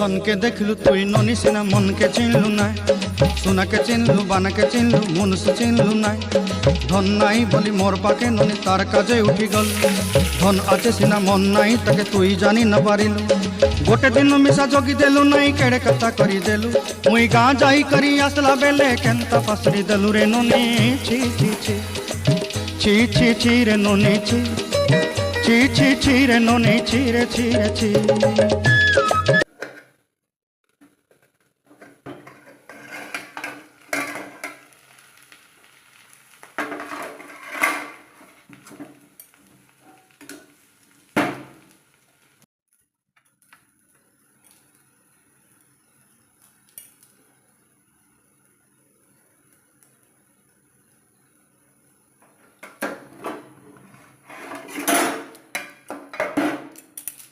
धन के देखलु तुई ननी सिना मन के चिन्हलु ना सोना के चिन्हलु बाना के चिन्हलु मुनुष चिन्हलु ना धन नाई बोली मोर पाके ननी तार काजे उठी गल धन आछे सिना मन नाई ताके तुई जानी न पारिलु गोटे दिन मिसा जोगी देलु नाई केड़े कथा करी देलु मुई गाँ जाई करी आसला बेले केंता पासरी देलु रे ननी छी छी छी छी छी छी रे ननी छी छी छी छी रे ननी छी रे छी रे छी।